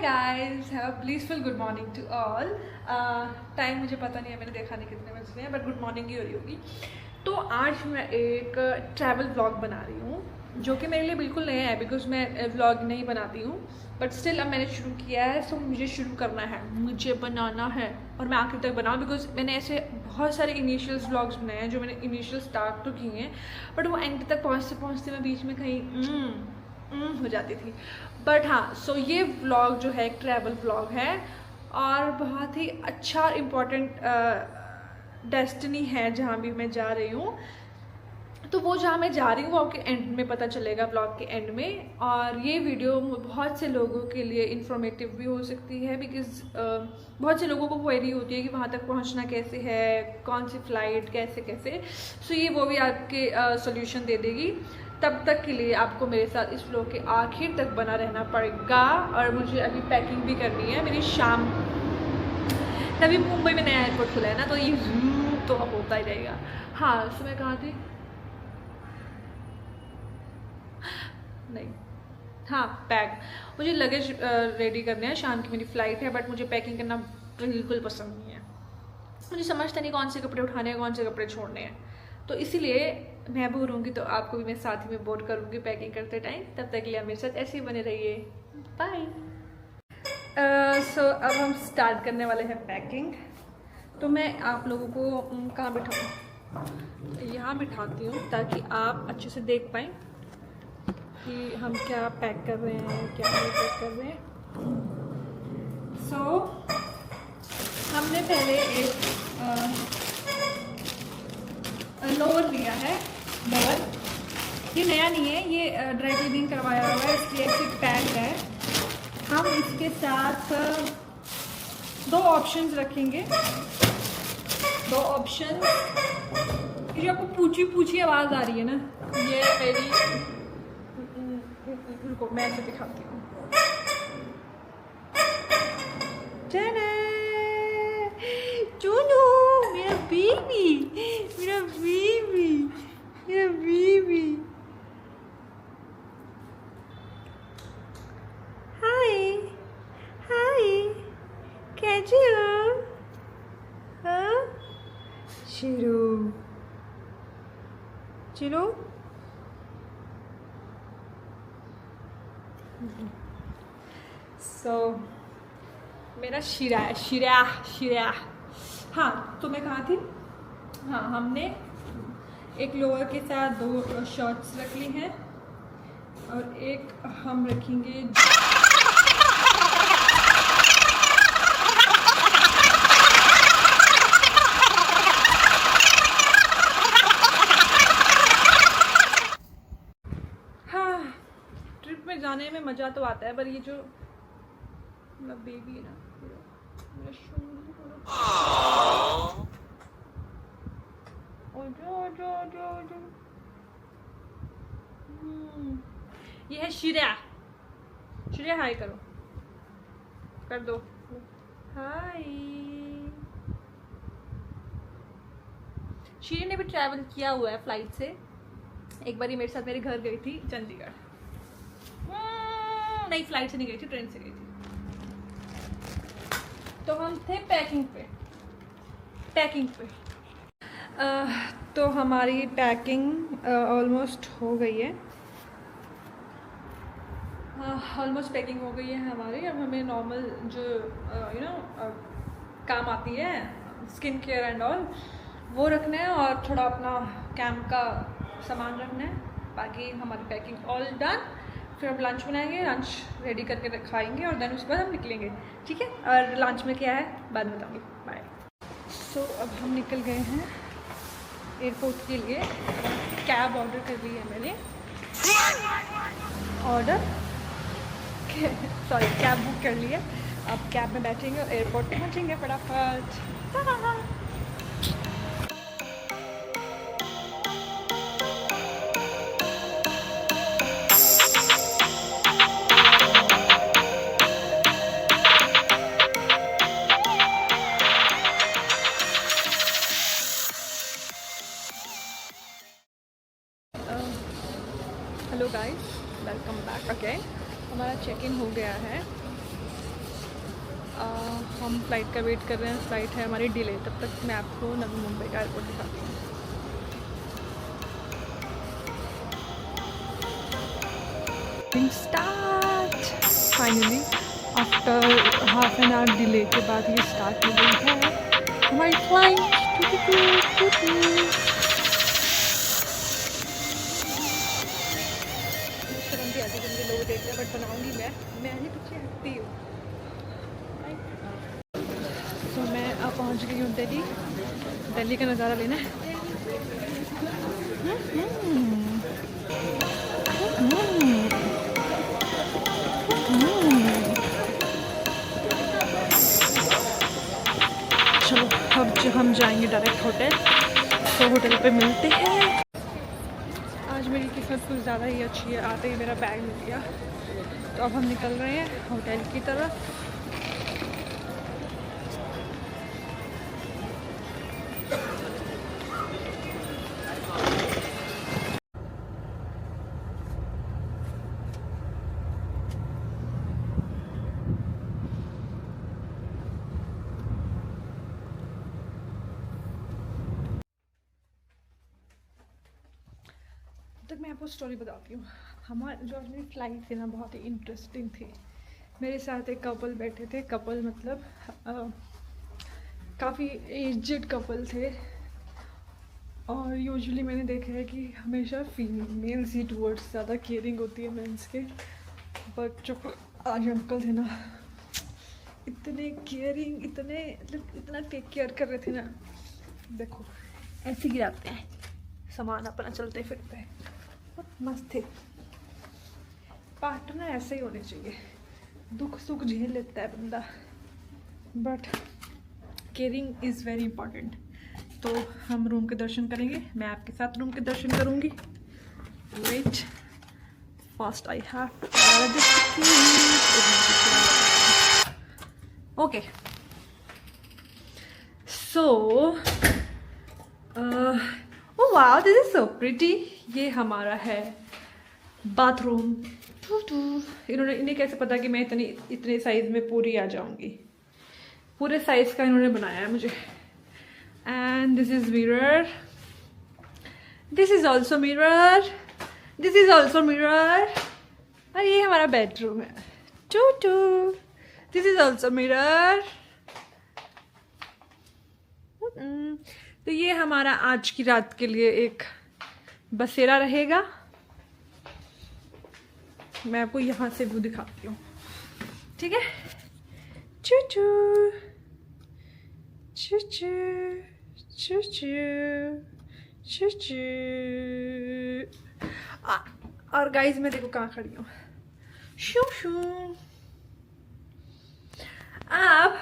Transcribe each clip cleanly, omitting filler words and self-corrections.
guys, have a blissful good morning to all. Time मुझे पता नहीं है, मैंने देखा नहीं कितने बजे हैं, बट गुड मॉर्निंग ही हो रही होगी। तो आज मैं एक ट्रैवल व्लॉग बना रही हूँ जो कि मेरे लिए बिल्कुल नया है, बिकॉज मैं व्लॉग नहीं बनाती हूँ, बट स्टिल अब मैंने शुरू किया है। सो मुझे शुरू करना है, मुझे बनाना है और मैं आखिर तक बनाऊँ, बिकॉज मैंने ऐसे बहुत सारे इनिशियल व्लॉग्स बनाए हैं जो मैंने इनिशियल स्टार्ट तो किए हैं, बट वो एंड तक पहुँचते पहुँचते मैं बीच में कहीं हो जाती थी। बट हाँ, सो ये व्लॉग जो है एक ट्रैवल व्लॉग है और बहुत ही अच्छा इम्पॉर्टेंट डेस्टिनी है जहाँ भी मैं जा रही हूँ। तो वो जहाँ मैं जा रही हूँ वो आपके एंड में पता चलेगा, ब्लॉग के एंड में। और ये वीडियो बहुत से लोगों के लिए इंफॉर्मेटिव भी हो सकती है, बिकॉज बहुत से लोगों को क्वेरी होती है कि वहाँ तक पहुँचना कैसे है, कौन सी फ़्लाइट, कैसे कैसे। सो ये वो भी आपके सॉल्यूशन दे देगी। तब तक के लिए आपको मेरे साथ इस व्लॉग के आखिर तक बना रहना पड़ेगा। और मुझे अभी पैकिंग भी करनी है मेरी शाम। तभी मुंबई में नया एयरपोर्ट खुला है ना, तो ये तो अब होता ही रहेगा। हाँ, सो मैं कहाँ थी? नहीं, हाँ, पैक। मुझे लगेज रेडी करने हैं, शाम की मेरी फ़्लाइट है, बट मुझे पैकिंग करना बिल्कुल पसंद नहीं है। मुझे समझता नहीं कौन से कपड़े उठाने हैं, कौन से कपड़े छोड़ने हैं। तो इसीलिए मैं बोर होंगी तो आपको भी मैं साथ ही में बोर करूँगी पैकिंग करते टाइम। तब तक के लिए मेरे साथ ऐसे ही बने रहिए। बाय। सो अब हम स्टार्ट करने वाले हैं पैकिंग। तो मैं आप लोगों को कहाँ बिठाऊँ? यहाँ बिठाती हूँ ताकि आप अच्छे से देख पाएँ कि हम क्या पैक कर रहे हैं, क्या नहीं पैक कर रहे हैं। सो हमने पहले एक लोअर लिया है। लोअर ये नया नहीं है, ये ड्राई क्लीनिंग करवाया हुआ है, इसलिए ऐसे पैक है। हम इसके साथ दो ऑप्शंस रखेंगे। दो ऑप्शन, ये आपको पूछी पूछी आवाज़ आ रही है ना, ये मेरी, रुको मैं ऐसे दिखाती हूँ। चुनू, मेरा बेबी, मेरा बेबी, मेरा बेबी। हाय हाय, कैसे हो? हाँ चिरू, चिरू। सो मेरा शिरा है, शिरा शिरा। हाँ, तो मैं कहाँ थी? हाँ, हमने एक लोअर के साथ दो शॉर्ट्स रख ली हैं और एक हम रखेंगे ट्रिप में जाने में मज़ा तो आता है, पर ये जो मेरा बेबी है ना, मेरा ये है शिरा। शिरा हाय करो, कर दो हाय। शिरा ने भी ट्रैवल किया हुआ है फ्लाइट से। एक बार मेरे साथ मेरे घर गई थी चंडीगढ़। नहीं, फ्लाइट से नहीं गई थी, ट्रेन से गई थी। तो हम थे पैकिंग पे। तो हमारी पैकिंग ऑलमोस्ट हो गई है। ऑलमोस्ट पैकिंग हो गई है हमारी। अब हमें नॉर्मल जो काम आती है, स्किन केयर एंड ऑल, वो रखना है और थोड़ा अपना कैंप का सामान रखना है। बाकी हमारी पैकिंग ऑल डन। फिर हम लंच बनाएंगे, लंच रेडी करके खाएंगे और देन उसके बाद हम निकलेंगे। ठीक है, और लंच में क्या है बाद में बताऊँगी। बाय। सो अब हम निकल गए हैं एयरपोर्ट के लिए। कैब ऑर्डर कर ली है मैंने, कैब बुक कर ली है। अब कैब में बैठेंगे और एयरपोर्ट पहुँचेंगे फटाफट। Hello guys, welcome back again. हमारा चेक इन हो गया है हम फ़्लाइट का वेट कर रहे हैं। फ़्लाइट है हमारी डिले, तब तक मैं आपको नवी मुंबई का एयरपोर्ट दिखाती हूँ। Start finally after half an hour delay के बाद ये स्टार्ट हो गई है हमारी फ्लाइट। शर्म भी आती है मुझे लोग देख रहे हैं, बट बनाऊंगी मैं ही पीछे हटती हूँ। तो मैं अब पहुँच गई हूँ दिल्ली का नज़ारा लेना है। चलो अब हम जाएंगे डायरेक्ट होटल, तो होटल पे मिलते हैं। आज मेरी किस्मत कुछ ज़्यादा ही अच्छी है, आते ही मेरा बैग मिल गया। तो अब हम निकल रहे हैं होटल की तरफ। तक मैं आपको स्टोरी बताती हूँ। हमारी जो अपनी फ़्लाइट थी ना, बहुत ही इंटरेस्टिंग थी। मेरे साथ एक कपल बैठे थे, कपल मतलब काफ़ी एजड कपल थे। और यूजुअली मैंने देखा है कि हमेशा फीमेल्स ही टूवर्ड्स ज़्यादा केयरिंग होती है मेंस के, बट जो आज अंकल थे ना, इतने केयरिंग, इतने मतलब इतना टेक केयर कर रहे थे ना। देखो ऐसे गिराते हैं सामान अपना चलते फिरते, बहुत मस्त थे। पार्टनर ऐसे ही होने चाहिए, दुख सुख झेल लेता है बंदा, but caring is very important. तो हम रूम के दर्शन करेंगे, मैं आपके साथ रूम के दर्शन करूँगी। Wait first I have okay. So oh wow, this is so pretty. ये हमारा है बाथरूम। इन्हें कैसे पता कि मैं इतने साइज में पूरी आ जाऊंगी? पूरे साइज का इन्होंने बनाया है मुझे। And this is mirror, this is also mirror, this is also mirror. और ये हमारा बेडरूम है। This is also mirror. तो ये हमारा आज की रात के लिए एक बसेरा रहेगा। मैं आपको यहाँ से व्यू दिखाती हूँ, ठीक है? चू चू चू चू चू चू चू। और गाइज मैं देखो कहाँ खड़ी हूँ। शू शू। अब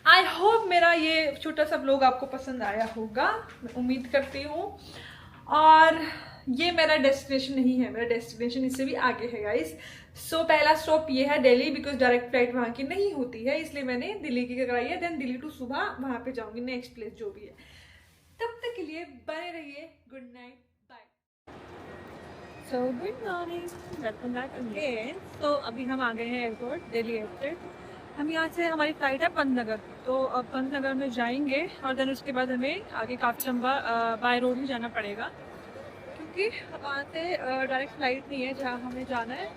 आई होप मेरा ये छोटा सा व्लॉग आपको पसंद आया होगा, मैं उम्मीद करती हूँ। और ये मेरा डेस्टिनेशन नहीं है, मेरा डेस्टिनेशन इससे भी आगे है गाइस। सो पहला स्टॉप ये है दिल्ली, बिकॉज डायरेक्ट फ्लाइट वहाँ की नहीं होती है, इसलिए मैंने दिल्ली की कराई है। देन दिल्ली टू सुबह वहाँ पे जाऊँगी, नेक्स्ट प्लेस जो भी है। तब तक के लिए बने रहिए। Good night, bye. So good morning, welcome back again. तो अभी हम आ गए हैं एयरपोर्ट, दिल्ली एयरपोर्ट। हम यहाँ से हमारी फ़्लाइट है पंतनगर, तो अब पंतनगर में जाएंगे और देन उसके बाद हमें आगे काफ़ी लंबा बाय रोड ही जाना पड़ेगा, क्योंकि वहाँ से डायरेक्ट फ़्लाइट नहीं है जहाँ हमें जाना है।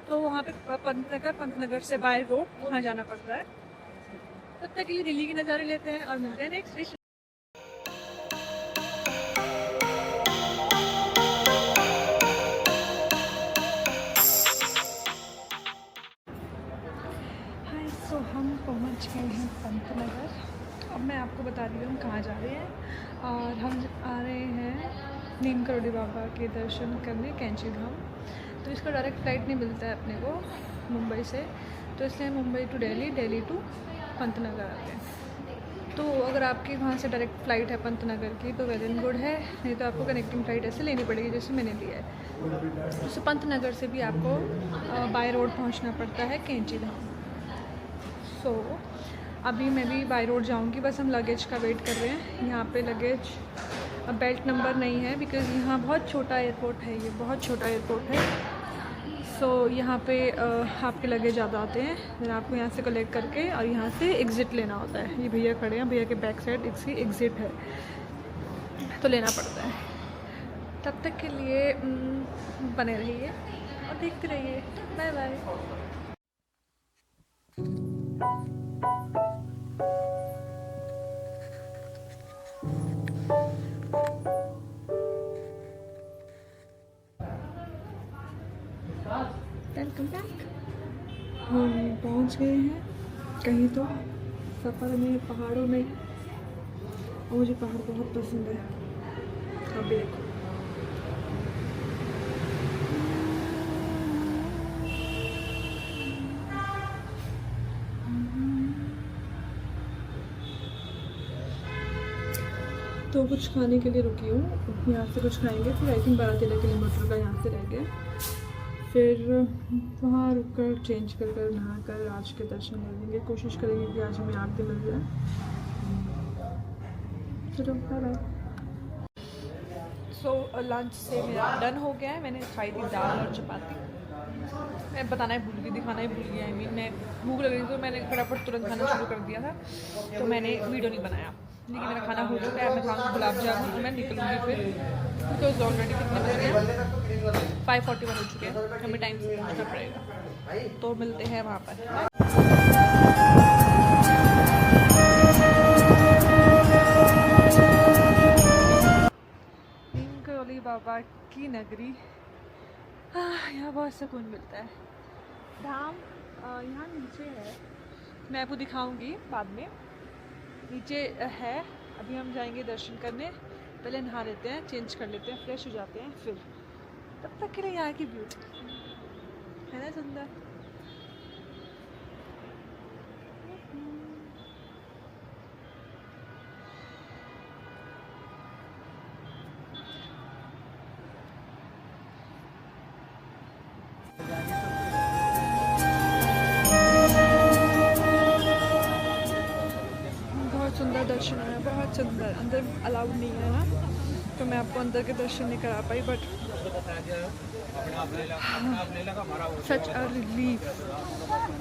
तो वहाँ पे पंतनगर से बाय रोड वहाँ जाना पड़ता है। तब तक के लिए दिल्ली के नज़ारे लेते हैं और मिलते हैं नेक्स्ट स्टेशन। सो हम पहुंच गए हैं पंतनगर। अब मैं आपको बता रही हूँ हम कहाँ जा रहे हैं। और हम आ रहे हैं नीम करोड़ी बाबा के दर्शन करने, कैंची धाम। तो इसका डायरेक्ट फ़्लाइट नहीं मिलता है अपने को मुंबई से, तो इसलिए मुंबई टू दिल्ली, दिल्ली टू पंतनगर आते हैं। तो अगर आपकी वहाँ से डायरेक्ट फ़्लाइट है पंतनगर की तो वेल एंड गुड है, नहीं तो आपको कनेक्टिंग फ़्लाइट ऐसे लेनी पड़ेगी जैसे मैंने लिया है। तो पंतनगर से भी आपको बाय रोड पहुँचना पड़ता है कैंची धाम। सो अभी मैं भी बाय रोड जाऊंगी, बस हम लगेज का वेट कर रहे हैं। यहाँ पे लगेज बेल्ट नंबर नहीं है, बिकॉज़ यहाँ बहुत छोटा एयरपोर्ट है, ये बहुत छोटा एयरपोर्ट है। सो यहाँ पे आपके लगेज ज़्यादा आते हैं, फिर आपको यहाँ से कलेक्ट करके और यहाँ से एग्ज़िट लेना होता है। ये भैया खड़े हैं, भैया के बैक साइड इसकी एग्ज़िट है, तो लेना पड़ता है। तब तक के लिए बने रहिए और देखते रहिए। Bye bye. Welcome back. हम पहुंच गए हैं कहीं तो सफ़र में, पहाड़ों में, और मुझे पहाड़ बहुत पसंद है। अब देखो तो कुछ खाने के लिए रुकी हूँ, यहाँ से कुछ खाएंगे, फिर आई थिंक 12-13 किलोमीटर का यहाँ से रह गया, फिर वहाँ रुक कर चेंज कर कर नहा कर आज के दर्शन कर लेंगे। कोशिश करेंगे कि आज हमें आरती मिल जाए। चलो बाय बाय। सो लंच से मेरा डन हो गया है। मैंने खाई थी दाल और चपाती। मैं बताना ही भूल गई, दिखाना ही भूल गया। आई मीन मैं भूख लग रही थी तो मैंने फटाफट तुरंत खाना शुरू कर दिया था, तो मैंने वीडियो नहीं बनाया। लेकिन मेरा खाना हो चुका है। मैं खाऊँगी गुलाब जामुन और मैं निकलूँगी फिर, बिकॉज ऑलरेडी कितने बज गए, 5:41 हो चुके हैं। हमें टाइम से पहुँचना पड़ेगा, तो मिलते हैं वहाँ पर। करौली बाबा की नगरी, यहाँ बहुत सुकून मिलता है। धाम यहाँ नीचे है, मैं आपको दिखाऊंगी बाद में। नीचे है, अभी हम जाएंगे दर्शन करने। पहले नहा लेते हैं, चेंज कर लेते हैं, फ्रेश हो जाते हैं, फिर तब तक के लिए यहाँ की ब्यूटी है ना सुंदर। बहुत सुंदर दर्शन है, बहुत सुंदर। अंदर अलाउड नहीं है ना, तो मैं आपको अंदर के दर्शन नहीं करा पाई, बट सच अ रिलीफ।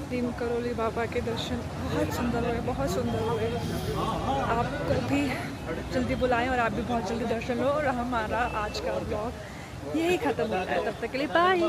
तीन करौली बाबा के दर्शन बहुत सुंदर हुए, बहुत सुंदर हुए। आपको भी जल्दी बुलाएं और आप भी बहुत जल्दी दर्शन लो। और हमारा आज का ब्लॉग यही ख़त्म होता है। तब तक के लिए बाय।